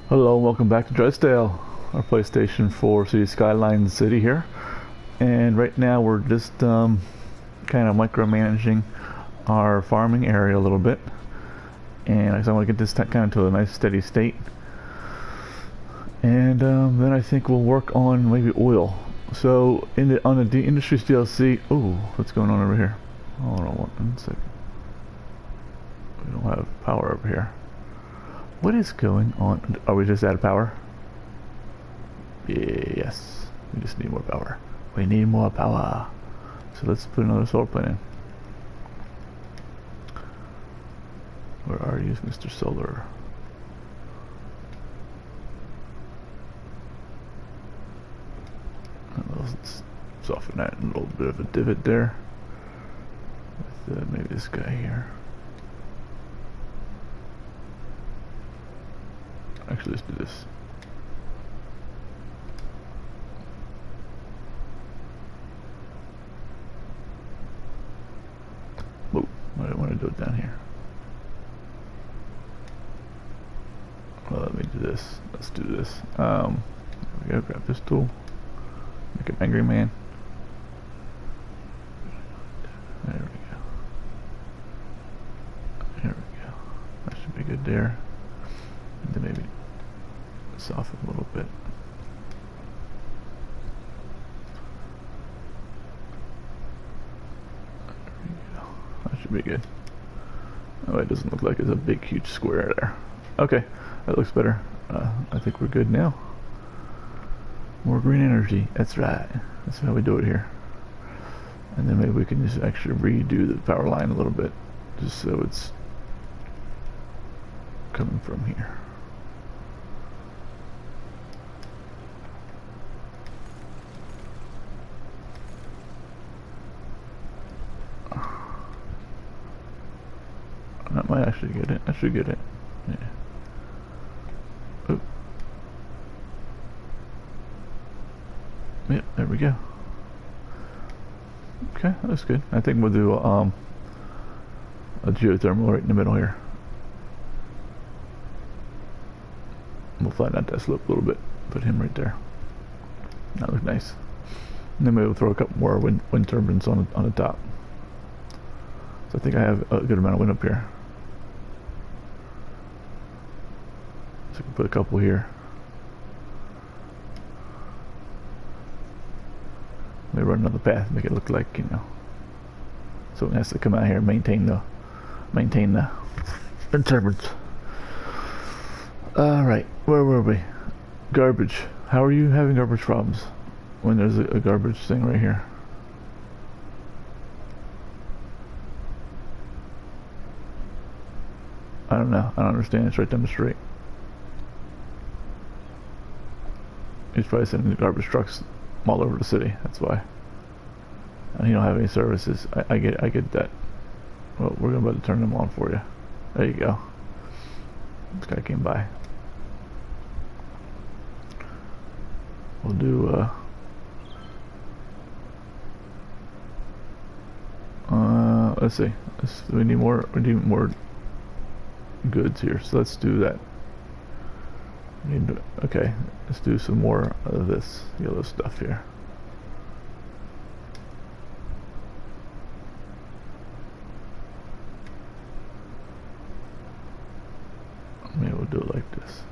Hello and welcome back to Dresdale, our PlayStation 4 City Skylines city here. And right now we're just kind of micromanaging our farming area a little bit. And I want to get this kind of to a nice steady state. And then I think we'll work on maybe oil. So on the Industries DLC, oh, what's going on over here? Hold on one second. We don't have power over here. What is going on? Are we just out of power? Yes. We just need more power. We need more power. So let's put another solar plant in. Where are you, Mr. Solar? Let's soften that a little bit of a divot there. With maybe this guy here. Actually, let's do this. Whoa, I don't want to do it down here. Well, let me do this. Let's do this. There we go, grab this tool. Make an angry man. There we go. There we go. That should be good there. And then maybe soften a little bit. There we go. That should be good. Oh, it doesn't look like it's a big, huge square there. Okay, that looks better. I think we're good now. More green energy. That's right. That's how we do it here. And then maybe we can just actually redo the power line a little bit, just so it's coming from here. That might actually get it. I should get it. Yeah. Oop. Yep, there we go. Okay, that's good. I think we'll do a geothermal right in the middle here. We'll flatten out that slope a little bit. Put him right there. That looks nice. And then maybe we'll throw a couple more wind turbines on the top. So I think I have a good amount of wind up here. So I can put a couple here. Maybe run another path, make it look like, you know, someone has to come out here and maintain the wind turbines. Alright, where were we? Garbage. How are you having garbage problems when there's a garbage thing right here? I don't know. I don't understand. It's right down the street. He's probably sending the garbage trucks all over the city. That's why. And you don't have any services. I get that. Well, we're about to turn them on for you. There you go. This guy came by. We'll do let's see. We need more goods here, so let's do that. Okay, let's do some more of this yellow stuff here. Maybe we'll do it like this.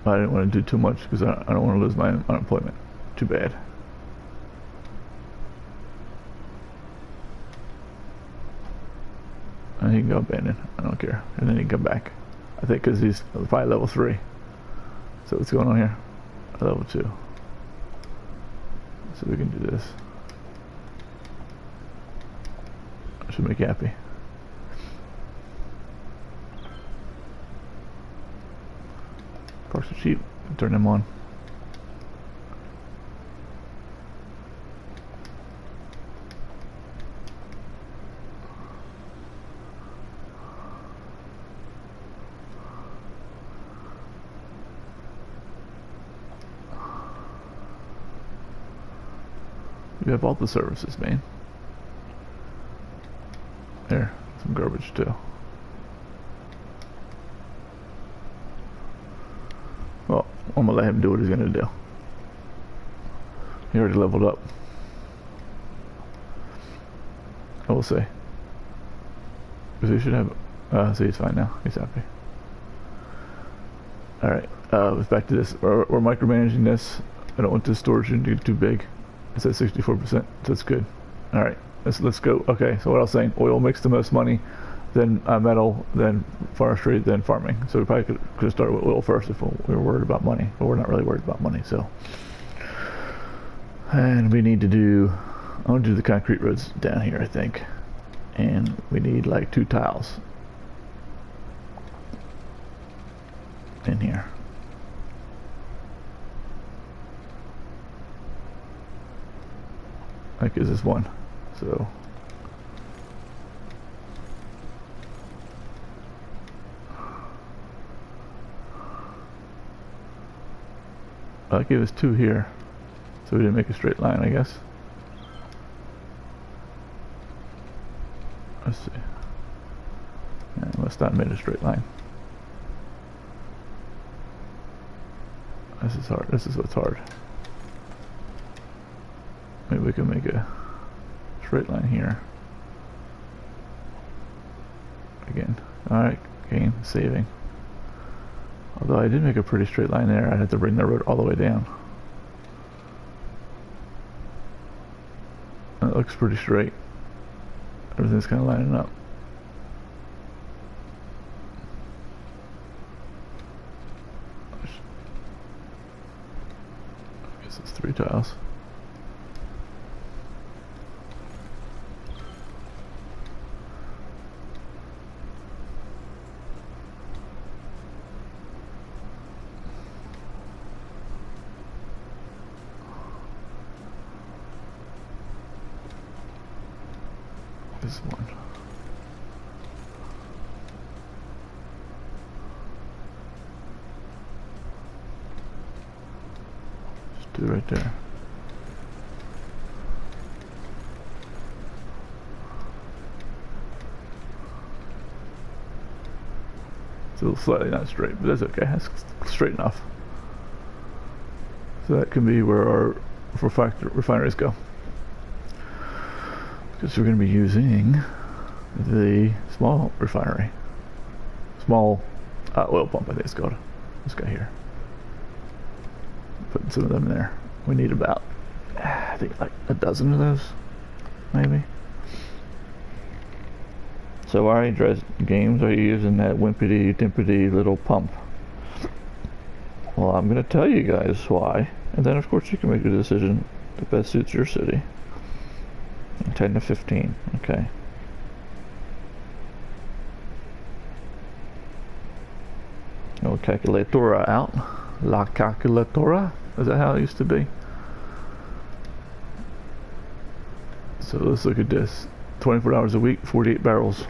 I didn't want to do too much because I don't want to lose my unemployment. Too bad. And he can go abandoned. I don't care. And then he can come back. I think because he's probably level 3. So what's going on here? Level 2. So we can do this. I should make you happy. Parks are cheap. Turn them on. You have all the services, man. There, some garbage too. I'm gonna let him do what he's gonna do. He already leveled up. I will say. Because he should have... see, he's fine now. He's happy. Alright, back to this. We're micromanaging this. I don't want this storage unit to get too big. It's at 64%, so that's good. Alright, let's go. Okay, so what I was saying, oil makes the most money, then metal, then forestry, then farming. So we probably could start with oil first if we were worried about money, but we're not really worried about money, so. And we need to do, I want to do the concrete roads down here, I think. And we need like 2 tiles in here. Like, is this one? So I'll give us 2 here, so we didn't make a straight line, I guess. Let's see. Yeah, let's not make a straight line. This is hard. This is what's hard. Maybe we can make a straight line here. Again. Alright, gain, saving. Although I did make a pretty straight line there, I'd have to bring the road all the way down. And it looks pretty straight. Everything's kind of lining up. I guess it's 3 tiles. This one. Just do it right there. It's a little slightly not straight, but that's okay. That's straight enough. So that can be where our refineries go. Because we're going to be using the small refinery. Small oil pump, I think it's called. This guy here. Putting some of them in there. We need about, I think, like a dozen of those, maybe. So why, Dresdale Games, are you using that wimpity-dimpity little pump? Well, I'm going to tell you guys why. And then, of course, you can make a decision that best suits your city. 10 to 15, okay. No calculatora out. La calculatora? Is that how it used to be? So let's look at this. 24 hours a week, 48 barrels.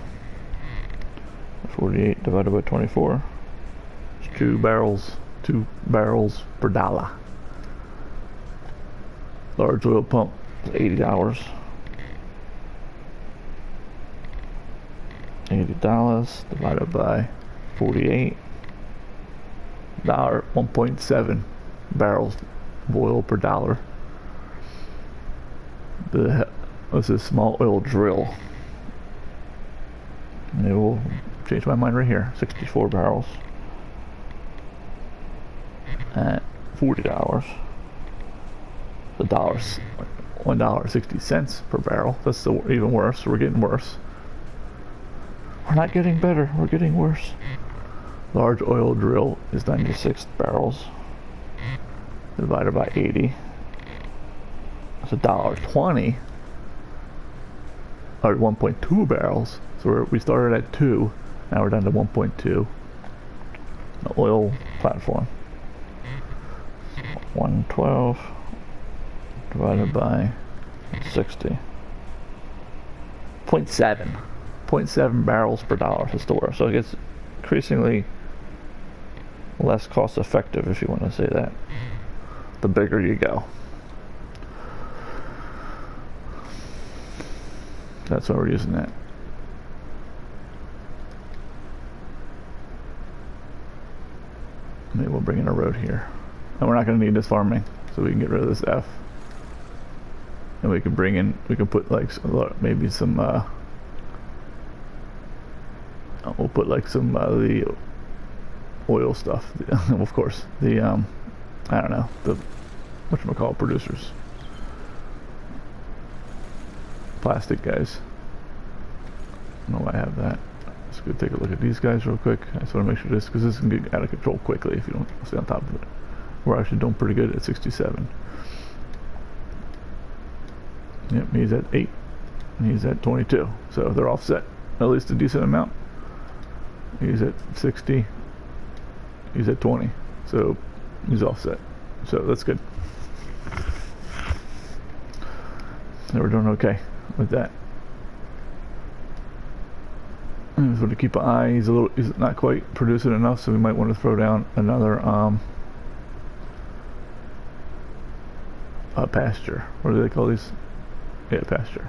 48 divided by 24. It's 2 barrels per dollar. Large oil pump, $80. $80 divided by 48. $1.7 barrels of oil per dollar. This is small oil drill. And it will change my mind right here. 64 barrels at $40. The dollars, $1.60 per barrel. That's even worse. We're getting worse. We're not getting better. We're getting worse. Large oil drill is 96 barrels divided by 80. That's $1.20. Or 1.2 barrels. So we started at 2. Now we're down to 1.2. The oil platform. 112 divided by 60. 0.7 barrels per dollar to store. So it gets increasingly less cost effective, if you want to say that, the bigger you go. That's why we're using that. Maybe we'll bring in a road here. And we're not going to need this farming, so we can get rid of this F. And we can bring in, we can put like maybe some, we'll put like some the oil stuff. Well, of course, the, I don't know, the, whatchamacallit, producers. Plastic guys. I don't know why I have that. Let's go take a look at these guys real quick. I just want to make sure this, because this can get out of control quickly if you don't stay on top of it. We're actually doing pretty good at 67. Yep, he's at 8. And he's at 22. So they're offset at least a decent amount. He's at 60. He's at 20. So he's offset. So that's good. So we're doing okay with that. I just want to keep an eye. He's not quite producing enough, so we might want to throw down another pasture. What do they call these? Yeah, pasture.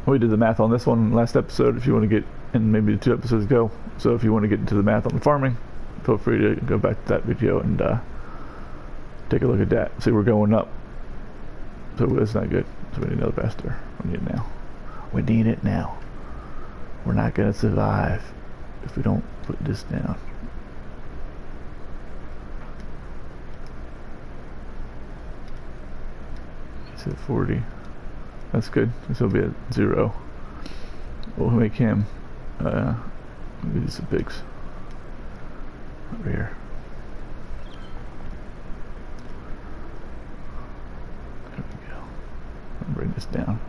We did the math on this one last episode. If you want to get, and maybe 2 episodes ago. So if you want to get into the math on the farming, feel free to go back to that video and take a look at that. See, we're going up. So that's not good. So we need another pasture. We need it now. We need it now. We're not going to survive if we don't put this down. He's at 40. That's good. This will be at 0. We'll make him. Maybe these are pigs. Over here. There we go. I'll bring this down.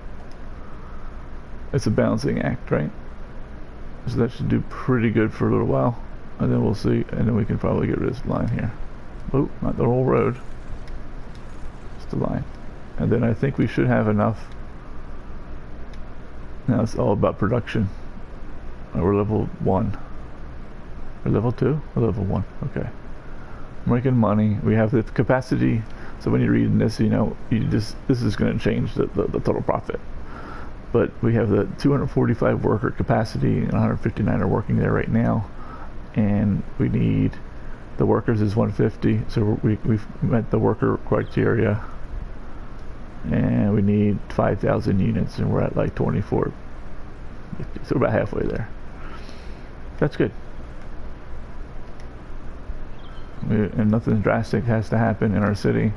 It's a balancing act, right? So that should do pretty good for a little while, and then we'll see, and then we can probably get rid of this line here. Oh, not the whole road, just the line. And then I think we should have enough. Now it's all about production. We're level 1. Or level 2? Or level 1? Okay. We're making money. We have the capacity. So when you're reading this, you know, this is going to change the total profit. But we have the 245 worker capacity, and 159 are working there right now. And we need, the workers is 150, so we've met the worker criteria. And we need 5,000 units, and we're at like 24. So we're about halfway there. That's good. And nothing drastic has to happen in our city,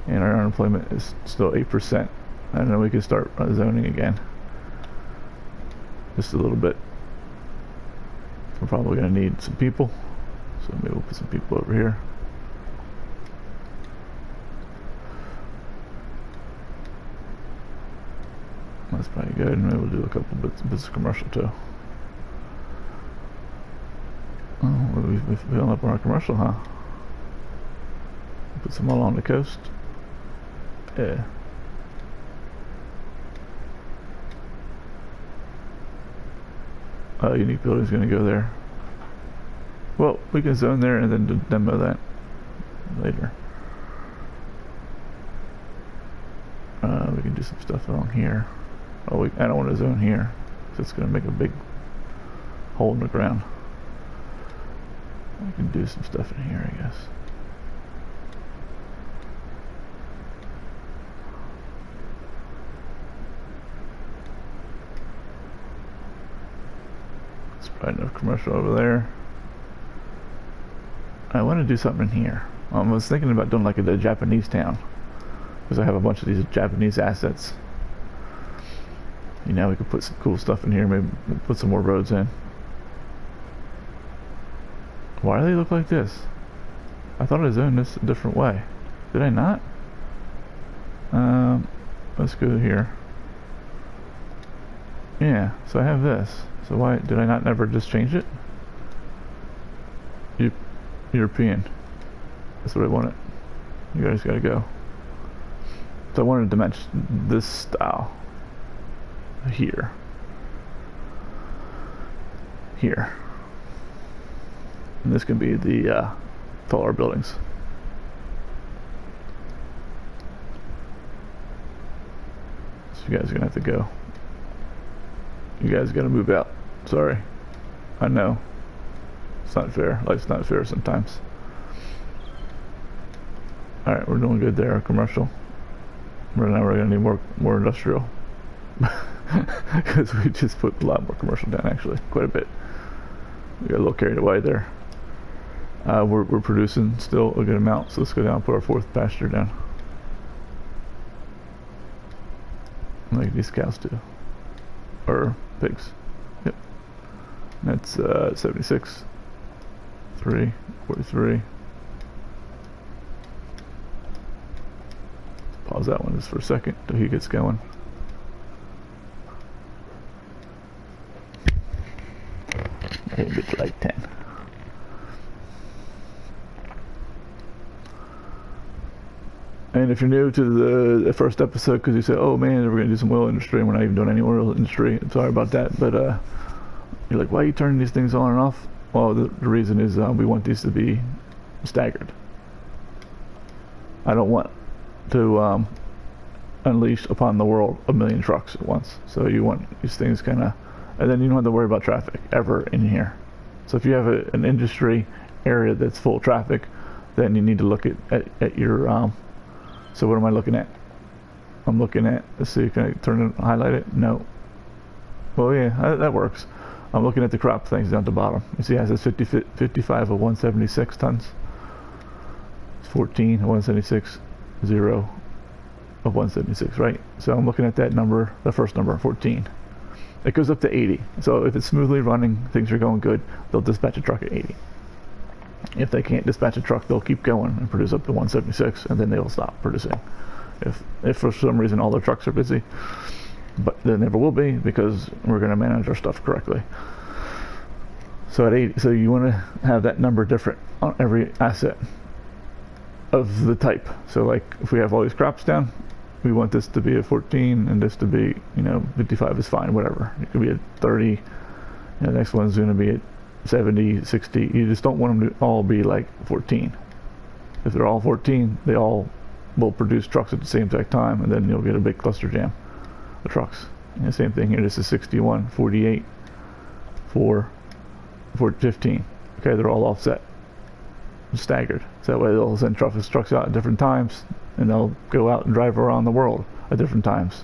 and our unemployment is still 8%. And then we can start zoning again. Just a little bit. We're probably going to need some people, so maybe we'll put some people over here. That's probably good. Maybe we'll do a couple bits of commercial too. Oh, we've filling up our commercial, huh? Put some along the coast. Yeah. Unique building's gonna go there. Well, we can zone there and then demo that later. We can do some stuff along here. Oh, I don't want to zone here, so it's gonna make a big hole in the ground. We can do some stuff in here, I guess. Probably enough commercial over there. I want to do something in here. I was thinking about doing like a Japanese town, because I have a bunch of these Japanese assets. You know, we could put some cool stuff in here. Maybe put some more roads in. Why do they look like this? I thought I zoned this a different way. Did I not? Let's go here. Yeah, so I have this. So why did I not never just change it? European. That's what I wanted. You guys gotta go. So I wanted to match this style. Here. Here. And this can be the taller buildings. So you guys are gonna have to go. You guys gotta move out. Sorry. I know. It's not fair. Life's not fair sometimes. All right, we're doing good there. Commercial. Right now we're gonna need more industrial because we just put a lot more commercial down. Actually, quite a bit. We got a little carried away there. We're producing still a good amount, so let's go down and put our fourth pasture down. Like these cows do, or pigs. Yep. That's 76, 3, 43. Pause that one just for a second till he gets going. Maybe it's like 10. And if you're new to the first episode, because you say, oh man, we're going to do some oil industry, and we're not even doing any oil industry, I'm sorry about that, but you're like, why are you turning these things on and off? Well, the reason is we want these to be staggered. I don't want to unleash upon the world 1 million trucks at once. So you want these things kind of, and then you don't have to worry about traffic ever in here. So if you have an industry area that's full of traffic, then you need to look at your so what am I looking at? I'm looking at, let's see, can I turn it, highlight it? No. Well, yeah, that works. I'm looking at the crop things down at the bottom. You see it says 55 of 176 tons. It's 14 of 176, 0 of 176, right? So I'm looking at that number, the first number, 14. It goes up to 80. So if it's smoothly running, things are going good, they'll dispatch a truck at 80. If they can't dispatch a truck, they'll keep going and produce up to 176, and then they'll stop producing. If for some reason all their trucks are busy, but there never will be, because we're going to manage our stuff correctly. So at 80, so you want to have that number different on every asset of the type. So like if we have all these crops down, we want this to be a 14 and this to be, 55 is fine, whatever. It could be at 30. The next one's going to be at 70, 60. You just don't want them to all be like 14. If they're all 14, they all will produce trucks at the same exact time, and then you'll get a big cluster jam of trucks. And the same thing here. This is 61, 48, 4, 15. Okay, they're all offset, staggered. So that way they'll send trucks out at different times, and they'll go out and drive around the world at different times.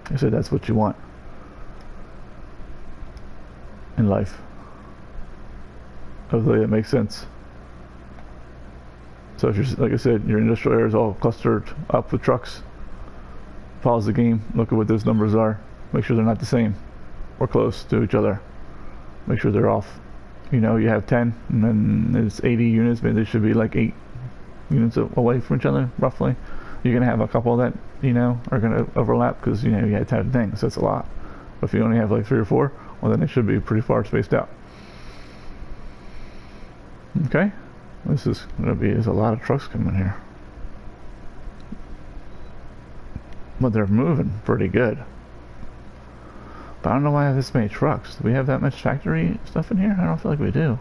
I said that's what you want in life. Hopefully that makes sense. So if you're, like I said, your industrial area is all clustered up with trucks, pause the game, look at what those numbers are, make sure they're not the same or close to each other. Make sure they're off. You have 10 and then it's 80 units, maybe they should be like 8 units away from each other, roughly. You're gonna have a couple that, are gonna overlap because, you had 10 things, that's a lot. But if you only have like 3 or 4, well then it should be pretty far spaced out. Okay, this is gonna be, there's a lot of trucks coming here. But they're moving pretty good. But I don't know why I have this many trucks. Do we have that much factory stuff in here? I don't feel like we do.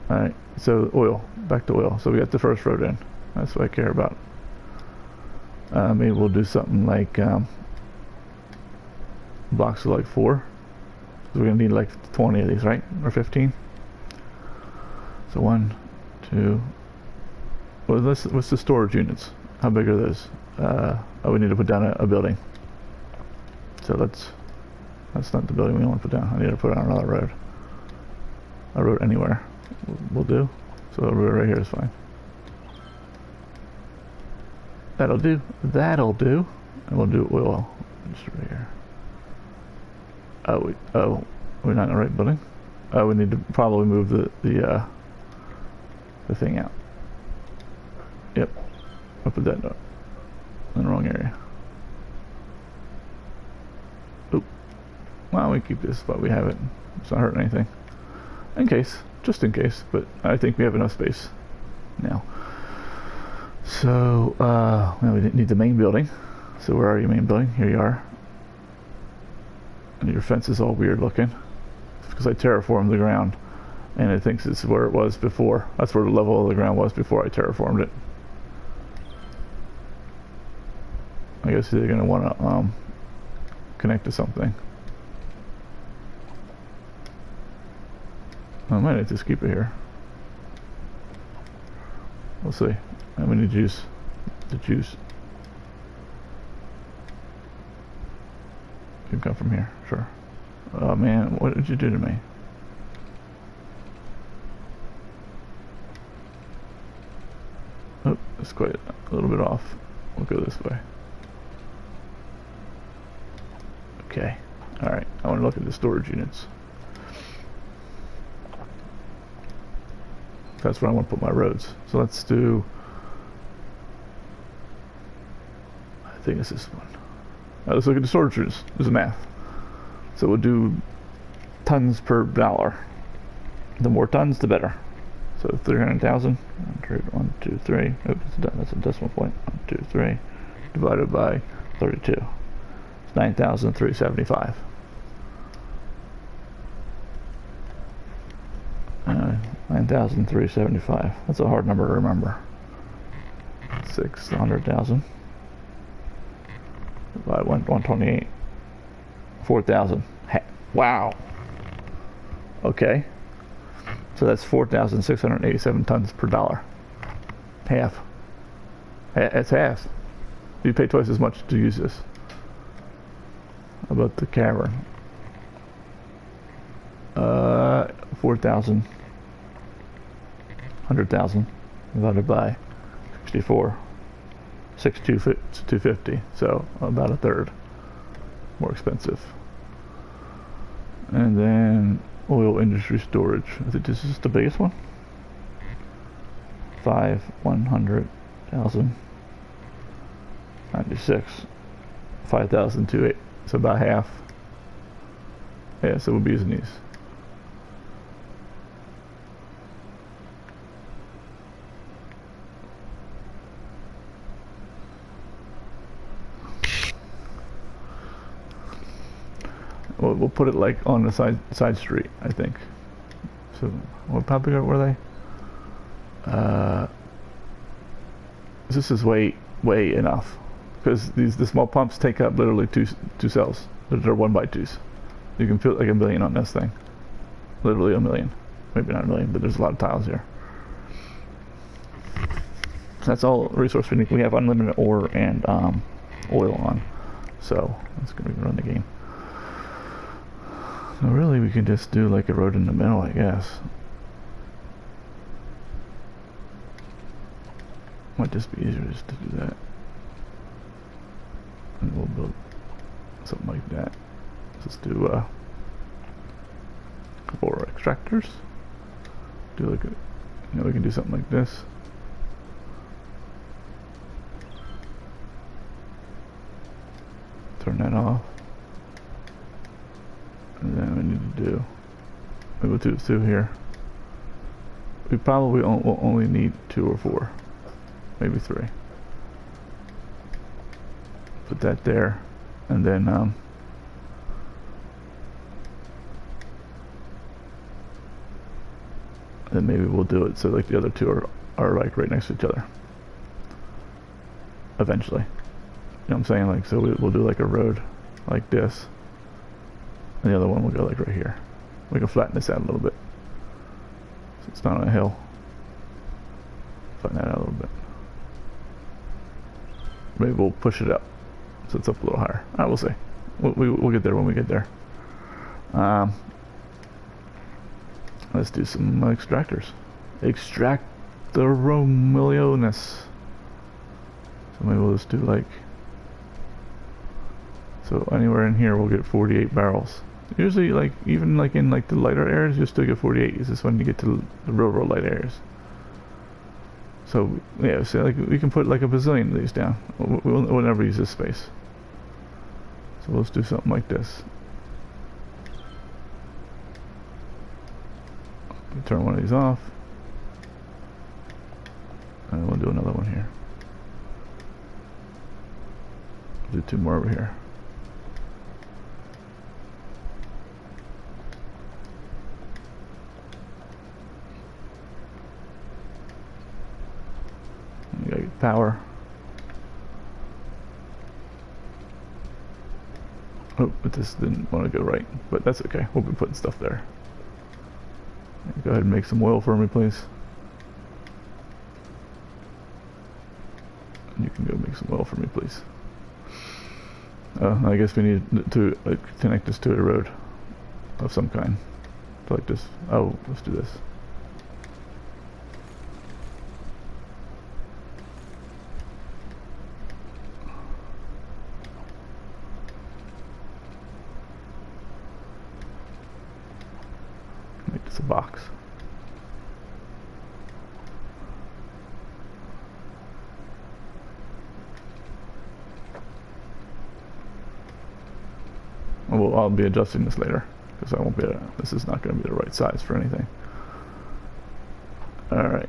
Alright, so oil. Back to oil. So we got the first road in. That's what I care about. Maybe we'll do something like blocks of like 4. So we're gonna need like 20 of these, right? Or 15? So 1, 2. What's the storage units? How big are those? Oh, we need to put down a building. So that's not the building we want to put down. I need to put on another road. A road anywhere will do. So a road right here is fine. That'll do. That'll do. And we'll do oil just right here. Oh, we're not in the right building. Oh, we need to probably move the thing out. Yep. I'll put that in the wrong area. Oop. Well, we keep this, but we have it. It's not hurting anything. In case, just in case, but I think we have enough space now. So, well, we didn't need the main building. So where are you, main building? Here you are. And your fence is all weird looking. Because I terraformed the ground. And it thinks it's where it was before. That's where the level of the ground was before I terraformed it. I guess they're going to want to connect to something. I might just keep it here. We'll see. And we need juice. The juice can come from here, sure. Oh man, what did you do to me? Oh, it's quite a little bit off. We'll go this way. Okay. Alright, I want to look at the storage units. That's where I want to put my roads. So let's do... I think it's this one. Let's look at the storage units. There's a math. So we'll do tons per dollar. The more tons, the better. So 300,000. 1, 2, 3. Oops, that's a decimal point. 1, 2, 3. Divided by 32. It's 9,375. 9,375. That's a hard number to remember. 600,000. By 128. 4,000. Wow. Okay. So that's 4,687 tons per dollar. Half. It's half. You pay twice as much to use this. How about the cavern? 4,000. 100,000 divided by 64. 6,250. So about a third more expensive. And then oil industry storage. I think this is the biggest one. 100,000. 96. 5,208. So about half. Yeah, so we'll be using these. We'll put it like on the side street, I think. So what public art were they? This is way enough, because the small pumps take up literally two cells. They're 1x2s. You can fit like 1 million on this thing. Literally 1 million. Maybe not 1 million, but there's a lot of tiles here. That's all resource we need. We have unlimited ore and oil on, so that's gonna run the game. So really we can just do like a road in the middle, I guess. Might just be easier just to do that. And we'll build something like that. Let's do a couple of extractors. Do like a, we can do something like this. Turn that off. And then we need to do, we'll do 2 here. We probably will only need 2 or 4, maybe 3. Put that there, and then maybe we'll do it so like the other 2 are like right next to each other. Eventually, you know what I'm saying? Like, so we'll do like a road like this. And the other one will go like right here. We can flatten this out a little bit, so it's not on a hill. Flatten that out a little bit. Maybe we'll push it up so it's up a little higher. Alright, we'll see. We'll get there when we get there. Let's do some extractors. Extract the Romilionis. So maybe we'll just do like, so anywhere in here we'll get 48 barrels. Usually, like, even like in like the lighter areas, you'll still get 48. Is this when you get to the real light areas? So yeah, so like we can put like a bazillion of these down. We'll never use this space. So let's do something like this. Turn one of these off, and we'll do another one here. Do 2 more over here. You gotta get power. Oh, but this didn't want to go right, but that's okay. We'll be putting stuff there. Go ahead and make some oil for me, please. You can go make some oil for me, please. I guess we need to connect this to a road of some kind. Like this. Oh, let's do this. Make this a box. Well, I'll be adjusting this later because I won't be. This is not going to be the right size for anything. All right,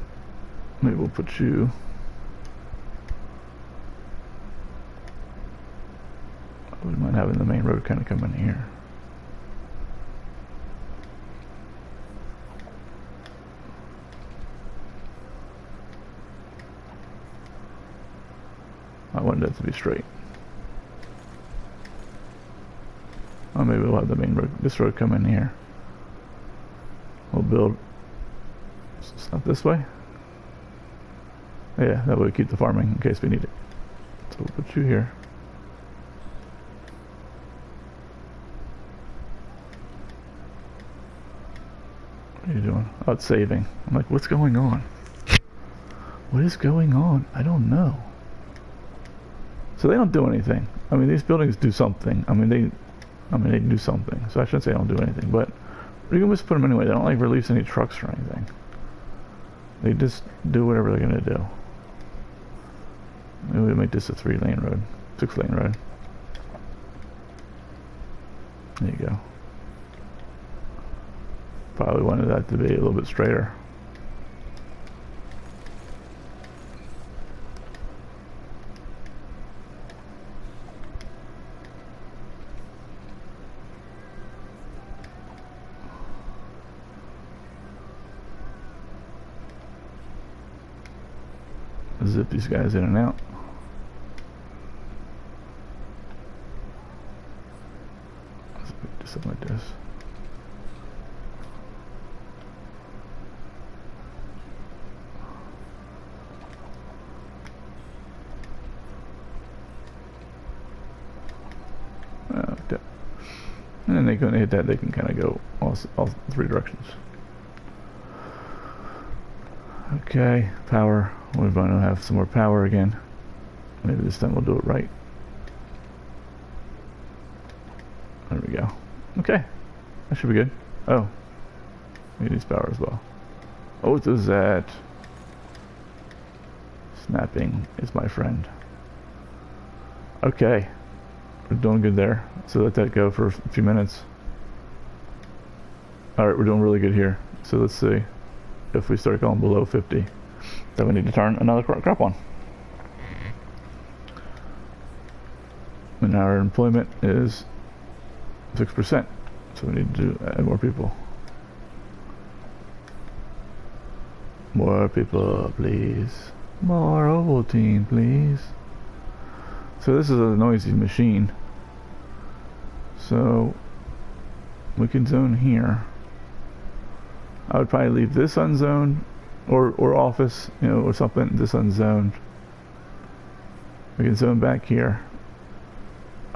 maybe we'll put you. I wouldn't mind having the main road kind of come in here. I wanted it to be straight. Oh, maybe we'll have the main road, this road come in here. We'll build stuff this way. Yeah, that way we keep the farming in case we need it. So we'll put you here. What are you doing? Oh, it's saving. I'm like, what's going on? What is going on? I don't know. So they don't do anything. I mean, these buildings do something. I mean, they do something. So I shouldn't say they don't do anything, but you can just put them anyway. They don't like release any trucks or anything. They just do whatever they're gonna do. Maybe we make this a 3-lane road, 6-lane road. There you go. Probably wanted that to be a little bit straighter. Zip these guys in and out. Let's do something like this. Like that. And then they can hit that. They can kind of go all 3 directions. Okay, power. We're going to have some more power again. Maybe this time we'll do it right. There we go. Okay, that should be good. Oh, we need power as well. Oh, what is that? Snapping is my friend. Okay, we're doing good there. So let that go for a few minutes. Alright, we're doing really good here. So let's see if we start going below 50. Then we need to turn another crop on. And our employment is 6%. So we need to add more people. More people, please. More Ovaltine, please. So this is a noisy machine. So we can zone here. I would probably leave this unzoned. Or office, you know, or something, this unzoned. We can zone back here.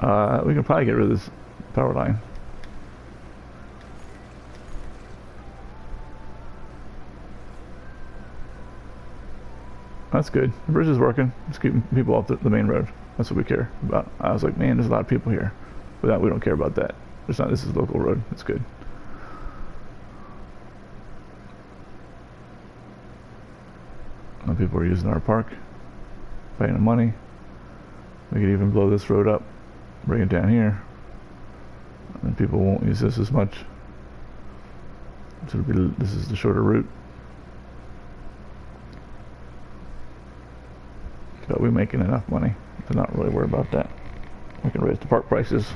We can probably get rid of this power line. That's good. The bridge is working. It's keeping people off the main road. That's what we care about. I was like, man, there's a lot of people here. But that, we don't care about that. It's not. This is a local road. It's good. People are using our park, paying them money. We could even blow this road up, bring it down here, and people won't use this as much. So this is the shorter route. But we're making enough money to not really worry about that. We can raise the park prices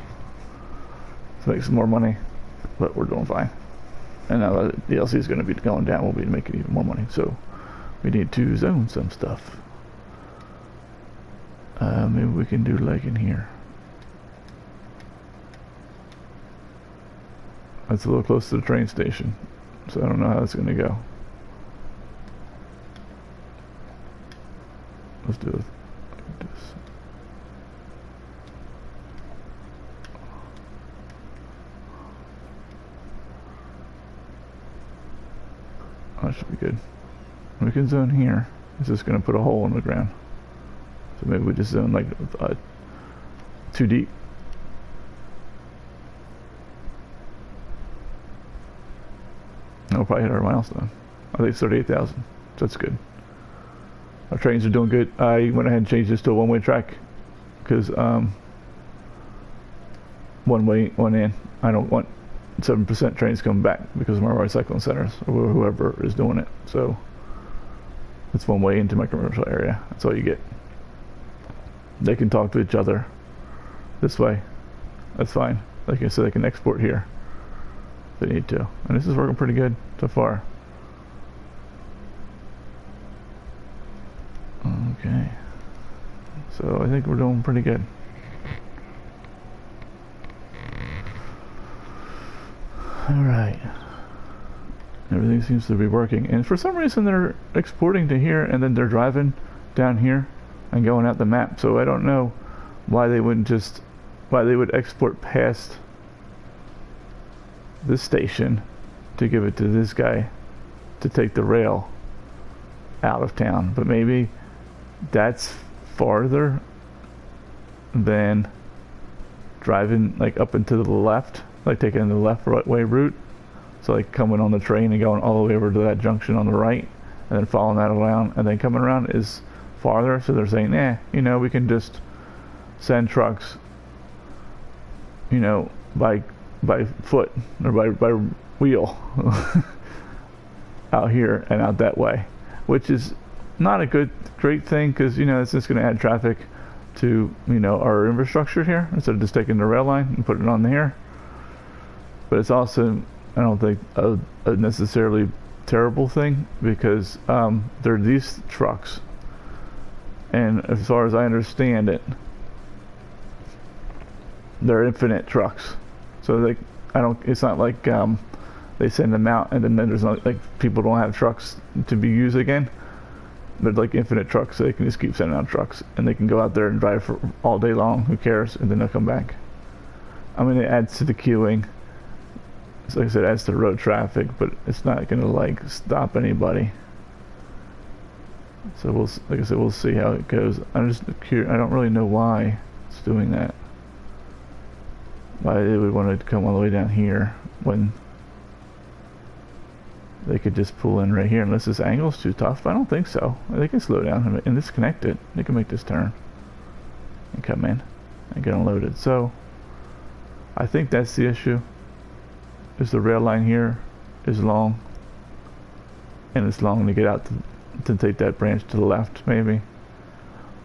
to make some more money, but we're doing fine. And now that DLC is going to be going down, we'll be making even more money. So we need to zone some stuff. Maybe we can do like in here. That's a little close to the train station, so I don't know how that's going to go. Let's do that should be good. We can zone here. It's just gonna put a hole in the ground. So maybe we just zone like too deep. And we'll probably hit our milestone. I think it's 38,000. So that's good. Our trains are doing good. I went ahead and changed this to a one-way track because one way, one in. I don't want 7% trains coming back because of my recycling centers or whoever is doing it. So it's one way into my commercial area. That's all you get. They can talk to each other this way. That's fine. Like I said, they can export here if they need to. And this is working pretty good so far. Okay. So I think we're doing pretty good. Alright. Everything seems to be working. And for some reason they're exporting to here and then they're driving down here and going out the map. So I don't know why they wouldn't just, why they would export past this station to give it to this guy to take the rail out of town. But maybe that's farther than driving like up and to the left, like taking the left way route. So like coming on the train and going all the way over to that junction on the right and then following that around and then coming around is farther. So they're saying, you know, we can just send trucks, you know, by foot or by wheel out here and out that way, which is not a great thing because, you know, it's just going to add traffic to, you know, our infrastructure here instead of just taking the rail line and putting it on here. But it's also, I don't think, a necessarily terrible thing because there are these trucks, and as far as I understand it, they're infinite trucks. So they, it's not like they send them out and then there's not like people don't have trucks to be used again. They're like infinite trucks, so they can just keep sending out trucks and they can go out there and drive for all day long. Who cares? And then they'll come back. I mean, it adds to the queuing. So like I said, it adds to road traffic, but it's not going to like stop anybody. So we'll, like I said, we'll see how it goes. I'm just curious. I don't really know why it's doing that. Why they would want to come all the way down here when they could just pull in right here, unless this angle's too tough. I don't think so. They can slow down and disconnect it. They can make this turn and come in and get unloaded. So I think that's the issue. Is the rail line here is long, and it's long to get out to take that branch to the left, maybe,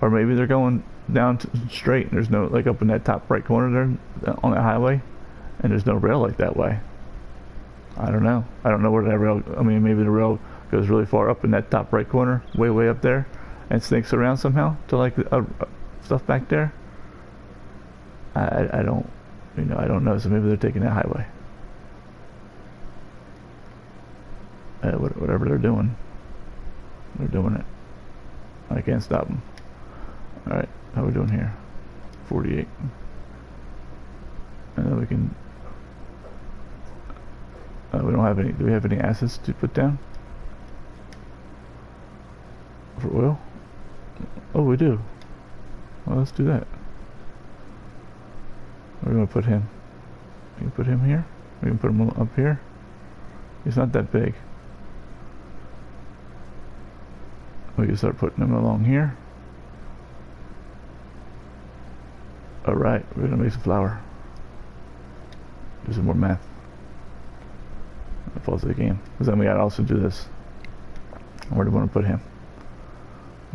or maybe they're going down straight and there's no, like up in that top right corner there on that highway, and there's no rail like that way. I don't know. I don't know where that rail, I mean, maybe the rail goes really far up in that top right corner, way up there, and snakes around somehow to like stuff back there. I don't, you know, I don't know. So maybe they're taking that highway. Whatever they're doing it. I can't stop them. Alright, how are we doing here? 48. And then we can, we don't have any, do we have any assets to put down? For oil? Oh, we do. Well, let's do that. Where are we going to put him? We can put him here? We can put him up here? He's not that big. We can start putting them along here. Alright, we're gonna make some flour. Do some more math. Pause the game. Because then we gotta also do this. Where do we want to put him?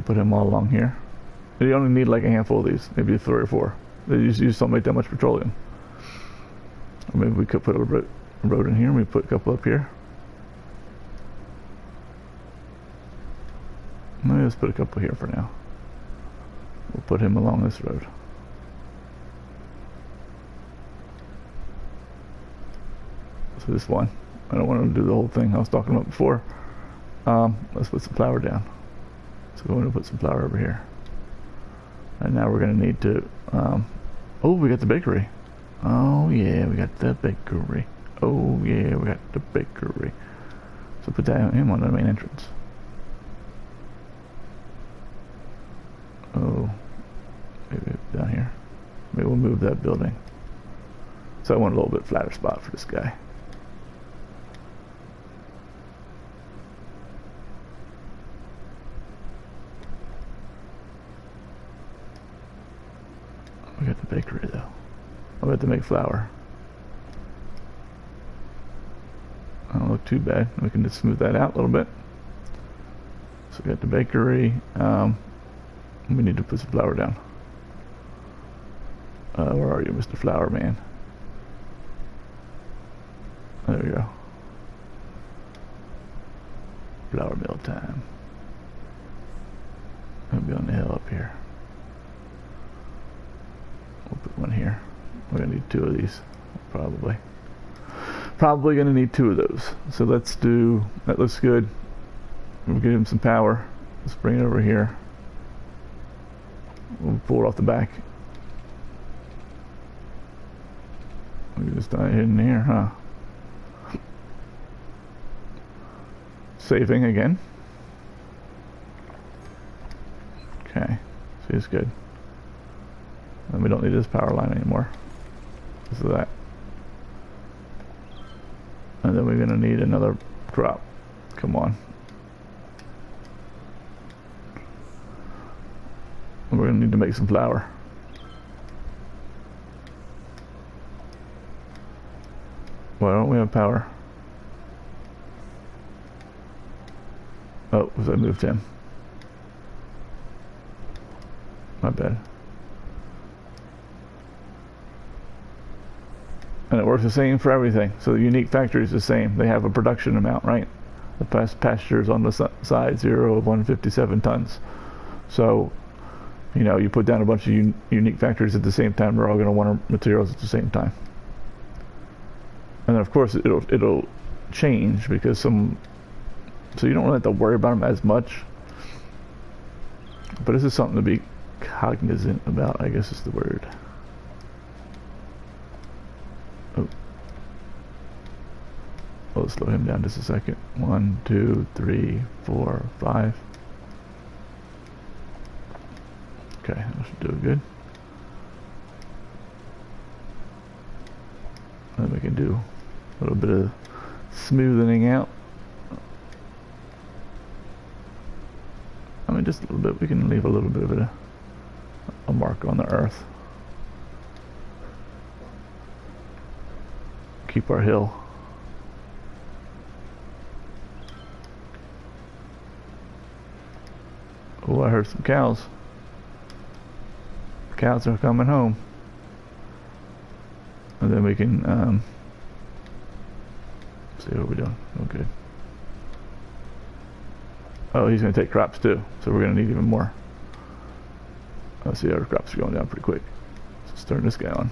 Put him all along here. You only need like a handful of these, maybe 3 or 4. They just don't make that much petroleum. Or maybe we could put a road in here and we put a couple up here. Maybe let's put a couple here for now. We'll put him along this road. So this one. I don't want to do the whole thing I was talking about before. Let's put some flour down. So we're going to put some flour over here. And now we're going to need to... oh, we got the bakery. Oh yeah, we got the bakery. Oh yeah, we got the bakery. So put that him on the main entrance. Oh, maybe down here. Maybe we'll move that building. So I want a little bit flatter spot for this guy. We got the bakery though. I'm about to make flour. I don't look too bad. We can just smooth that out a little bit. So we got the bakery. We need to put some flour down. Where are you, Mr. Flour Man? There we go. Flour mill time. I'll be on the hill up here. We'll put one here. We're gonna need two of these, probably. Probably gonna need two of those. So let's do, that looks good. We'll give him some power. Let's bring it over here. We'll pull it off the back. We just die in here, huh? Saving again. Okay, so it's good. And we don't need this power line anymore. Because of that. And then we're gonna need another crop. Come on. And we're gonna need to make some flour. Why don't we have power? Oh, was I moved him? My bad. And it works the same for everything. So the unique factory is the same. They have a production amount, right? The pastures on the side, 0 of 157 tons. So, you know, you put down a bunch of unique factories at the same time. They're all going to want our materials at the same time. And then of course it'll change because so you don't really have to worry about them as much. But this is something to be cognizant about, I guess is the word. Oh. I'll slow him down just a second. 1, 2, 3, 4, 5. Okay, that should do it good. Then we can do a little bit of smoothing out. I mean, just a little bit. We can leave a little bit of a mark on the earth. Keep our hill. Oh, I heard some cows. Cows are coming home. And then we can see what we're doing. Oh, good. Oh, he's going to take crops too, so we're going to need even more. Let's see, our crops are going down pretty quick. So let's turn this guy on.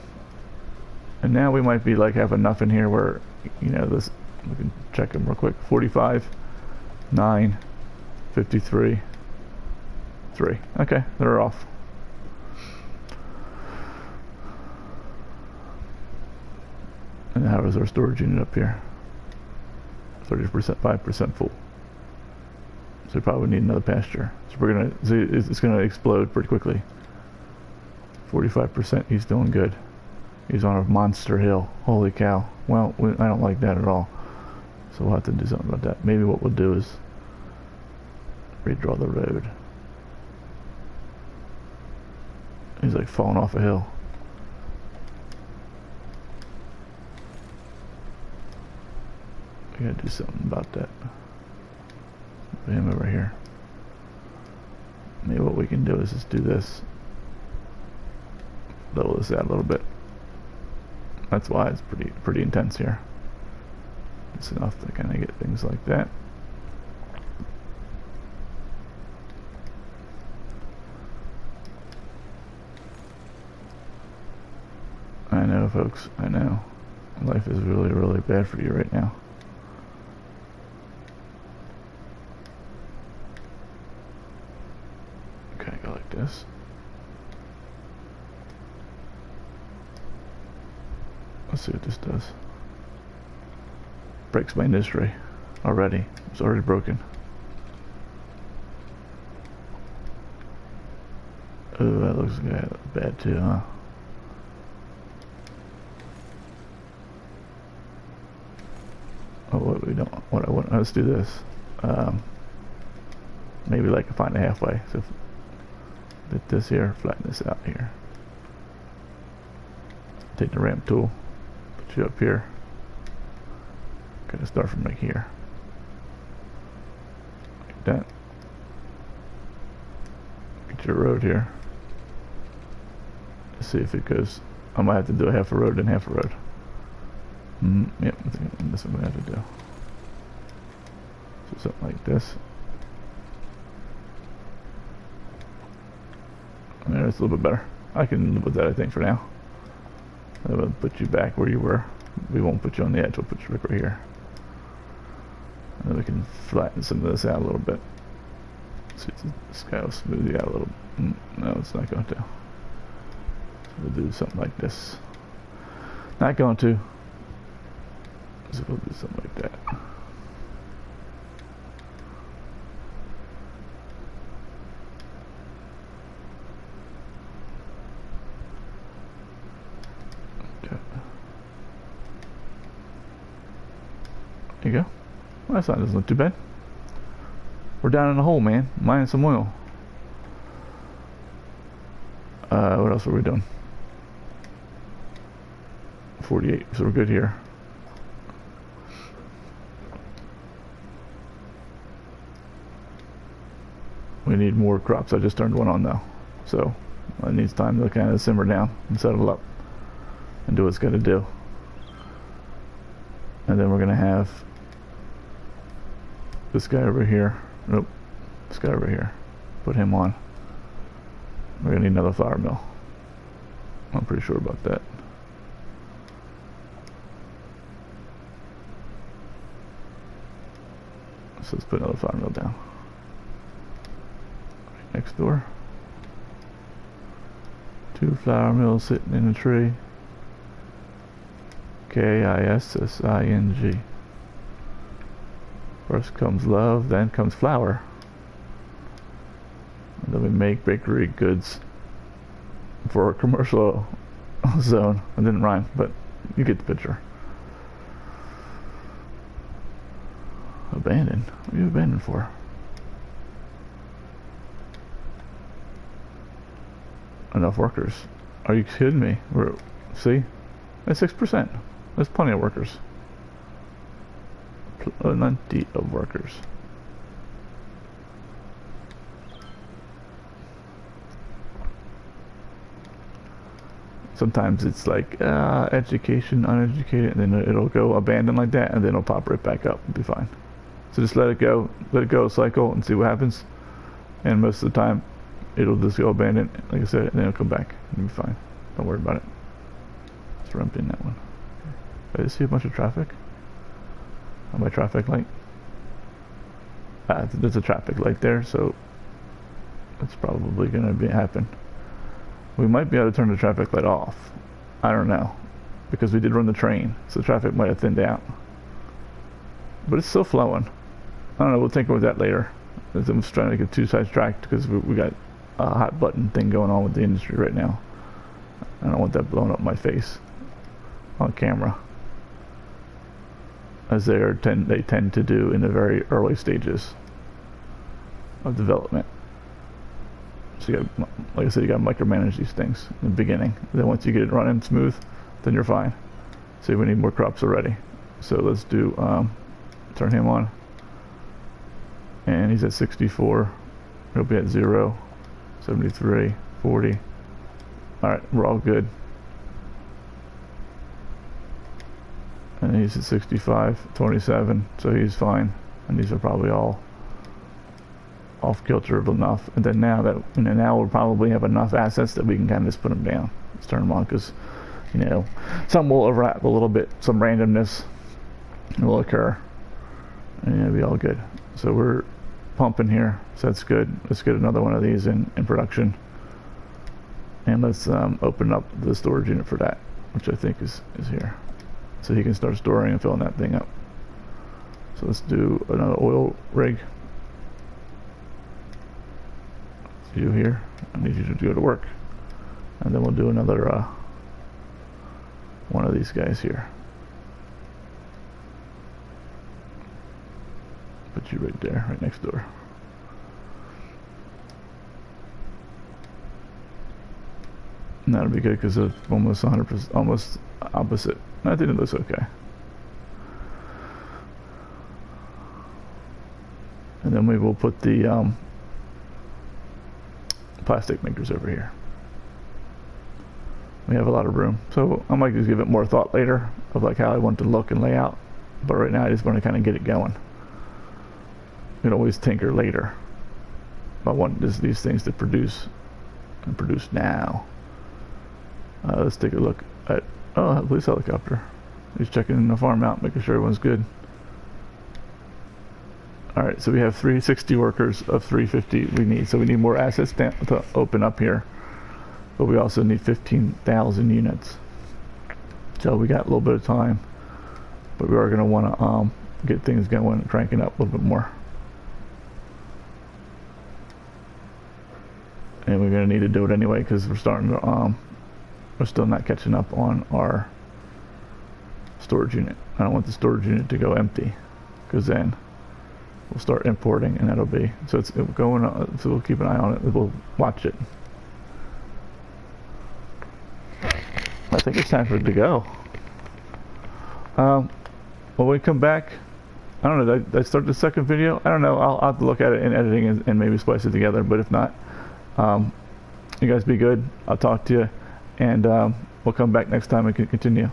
And now we might be like have enough in here where, you know, this, we can check them real quick. 45, 9, 53, 3. Okay, they're off. And how is our storage unit up here? 30%, 5% full. So we probably need another pasture. So we're gonna see, it's gonna explode pretty quickly. 45%, he's doing good. He's on a monster hill. Holy cow. Well, I don't like that at all. So we'll have to do something about that. Maybe what we'll do is redraw the road. He's like falling off a hill. We gotta do something about that. Put him over here. Maybe what we can do is just do this. Level this out a little bit. That's why it's pretty intense here. It's enough to kind of get things like that. I know, folks. I know. Life is really, really bad for you right now. Okay, go like this. Let's see what this does. Breaks my industry. already. It's already broken. Oh, that looks bad too, huh? Oh, what we don't. What I want. Let's do this. Maybe like find a halfway. So bit this here, flatten this out here. Take the ramp tool, put you up here. Gotta start from like here. Like that. Get your road here. Let's see if it goes. I might have to do a half a road and half a road. Yep, I think that's what I'm gonna have to do. So something like this. There, it's a little bit better. I can live with that, I think, for now. I'm gonna put you back where you were. We won't put you on the edge, we'll put you right here. And then we can flatten some of this out a little bit. See if this guy will smooth you out a little. No, it's not going to. So we'll do something like this. Not going to. So we'll do something like that. There you go. Well, that's not, doesn't look too bad. We're down in the hole, man. Minus some oil. What else are we doing? 48, so we're good here. We need more crops. I just turned one on though. So it needs time to kind of simmer down and settle up and do what it's got to do. And then we're going to have this guy over here. Nope. This guy over here. Put him on. We're going to need another flour mill. I'm pretty sure about that. So let's put another flour mill down. Right next door. 2 flour mills sitting in a tree. K-I-S-S-I-N-G. First comes love, then comes flour. And then we make bakery goods for a commercial zone. It didn't rhyme, but you get the picture. Abandoned? What are you abandoned for? Enough workers. Are you kidding me? See? That's 6%. There's plenty of workers. Plenty of workers. Sometimes it's like education, uneducated, and then it'll go abandoned like that, and then it'll pop right back up. It'll be fine. So just let it go, cycle, and see what happens. And most of the time, it'll just go abandoned, like I said, and then it'll come back. It'll be fine. Don't worry about it. Let's ramp in that one. I just see a bunch of traffic on my traffic light. There's a traffic light there, so that's probably going to happen. We might be able to turn the traffic light off. I don't know, because we did run the train, so the traffic might have thinned out. But it's still flowing. I don't know, we'll tinker with that later. I'm just trying to get too sidetracked because we got a hot button thing going on with the industry right now. I don't want that blowing up my face on camera, as they tend to do in the very early stages of development. So you got, like I said, you got to micromanage these things in the beginning. And then once you get it running smooth, then you're fine. See, we need more crops already. So let's do turn him on, and he's at 64. He'll be at 0, 73, 40. All right, we're all good. And he's at 65, 27, so he's fine. And these are probably all off kilter enough. And then now that now we'll probably have enough assets that we can kind of just put them down. Let's turn them on, because some will overlap a little bit, some randomness will occur, and it'll be all good. So we're pumping here, so that's good. Let's get another one of these in production, and let's open up the storage unit for that, which I think is here, so he can start storing and filling that thing up. So So let's do another oil rig. It's you here. I need you to go to work. And then we'll do another one of these guys here. Put you right there, right next door. And that'll be good because it's almost 100%, almost opposite. I think it looks okay. And then we will put the plastic makers over here. We have a lot of room, so I might just give it more thought later of like how I want to look and lay out. But right now I just want to kind of get it going. You can always tinker later. I want these things to produce and produce now. Let's take a look at a police helicopter. He's checking the farm out, making sure everyone's good. Alright, so we have 360 workers of 350 we need. So we need more assets to open up here. But we also need 15,000 units. So we got a little bit of time. But we are going to want to get things going and cranking up a little bit more. And we're going to need to do it anyway because we're starting to, we're still not catching up on our storage unit. I don't want the storage unit to go empty because then we'll start importing and that'll be, so it's going on, so we'll keep an eye on it, we'll watch it. I think it's time for it to go. When we come back, I don't know, did I start the second video? I don't know, I'll have to look at it in editing and maybe splice it together, but if not, you guys be good, I'll talk to you, and we'll come back next time and continue.